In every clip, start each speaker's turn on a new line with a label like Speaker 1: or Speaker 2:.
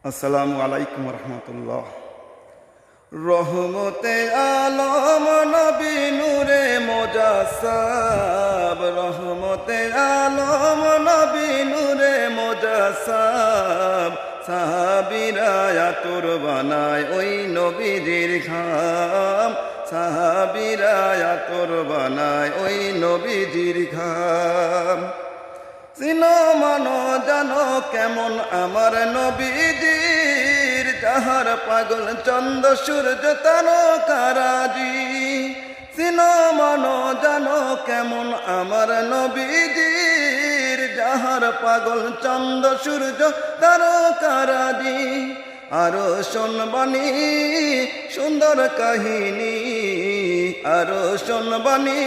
Speaker 1: আসসালামু আলাইকুম রহমতুল্লাহ। রহমতে আলম নবী নূরে মুজাসসাব, রহমতে আলম নবী নূরে মুজাসসাব। সাহাবীরা আতর বানায় ওই নবীজির ঘাম, সাহাবীরা আতর বানায় ওই নবীজির ঘাম। চিনো মানো জানো কেমন আমার নবীজির, যাহার পাগল চন্দ্র সূর্য তারকারাজি। চিনো মানো জানো কেমন আমার নবীজির, যাহার পাগল চন্দ্র সূর্য তারকারাজি। আরো শোনবানি সুন্দর কাহিনী, আরো শোনবানি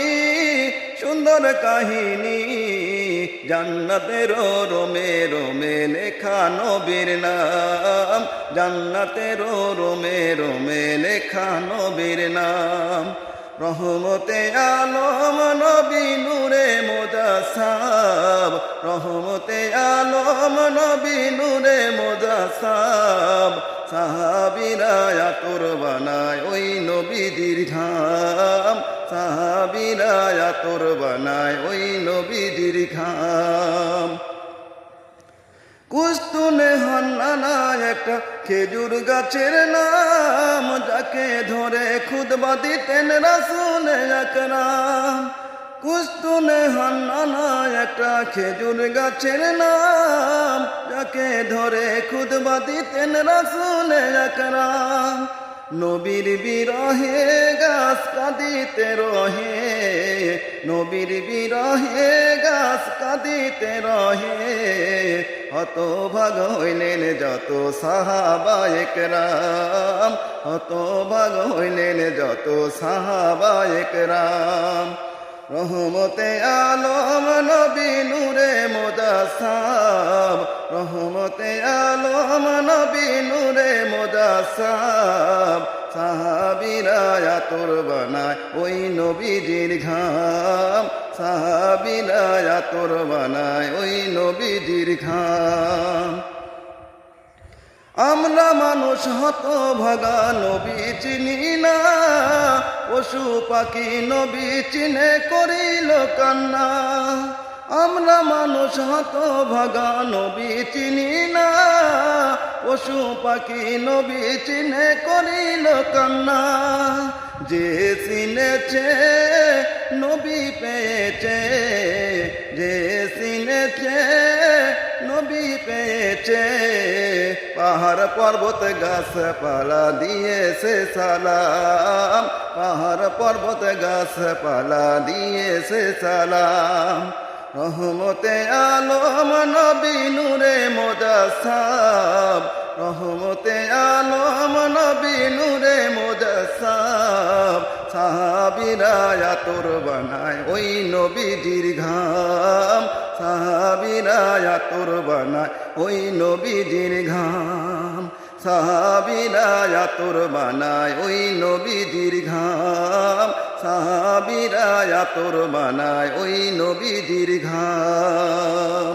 Speaker 1: সুন্দর কাহিনী। জান্নাতের রোমে রোমে লেখা নবীর নাম, জান্নাতের রোমে রোমে লেখা নবীর নাম। রহমতে আলম নবী নূরে মুজাসসাব, রহমতে আলম নবী নূরে মুজাসসাব। সাহাবীরা আতর বানায় ওই নবীজির ঘাম, সাহাবীরা আতর বানায় ওই নবীজির ঘাম। কুস্তুনে হান্নানা একটা খেজুর গাছের নাম, যাকে ধরে খুতবা দিতেন রাসূল আকরাম। কুস্তুনে হান্নানা একটা খেজুর গাছের নাম, যাকে ধরে খুতবা দিতেন রাসূল আকরাম। নবীর বিরহে গাছ কাঁদিতে রহে, নবীর বিরহে গাছ কাঁদিতে রহে। হতভাগ হইলেন যত সাহাবায়ে কেরাম, হতভাগ হইলেন যত সাহাবায়ে কেরাম। রহমতে আলম নবী নূরে মুজাসসাব, রহমতে আলম নবী নূরে মুজাসসাব। সাহাবীরা আতর বানায় ওই নবীজির ঘাম, সাহাবীরা আতর বানায় ওই নবীজির ঘাম। আমরা মানুষ হতভাগা নবী চিনি না, পশু পাখি নবী চিনে করিল কান্না। আমরা মানুষ হতভাগা নবী চিনি না, পশু পাখি নবী চিনে করিল কান্না। যে চিনেছে নবী পেয়েছে, যে চিনেছে নবী পেয়েছে। পাহাড় পর্বত গাছপালা দিয়েছে সালাম, পাহাড় পর্বত গাছপালা দিয়েছে সালাম। রহমতে আলম নবী নূরে মুজাসসাব, রহমতে আলম নবী নূরে মুজাসসাব। সাহাবীরা আতর বানায় ওই নবীজির ঘাম, সাহাবীরা আতর বানায় ওই নবীজির ঘাম। সাহাবীরা আতর বানায় ওই নবীজির ঘাম, সাহাবীরা আতর বানায় ওই নবীজির ঘাম।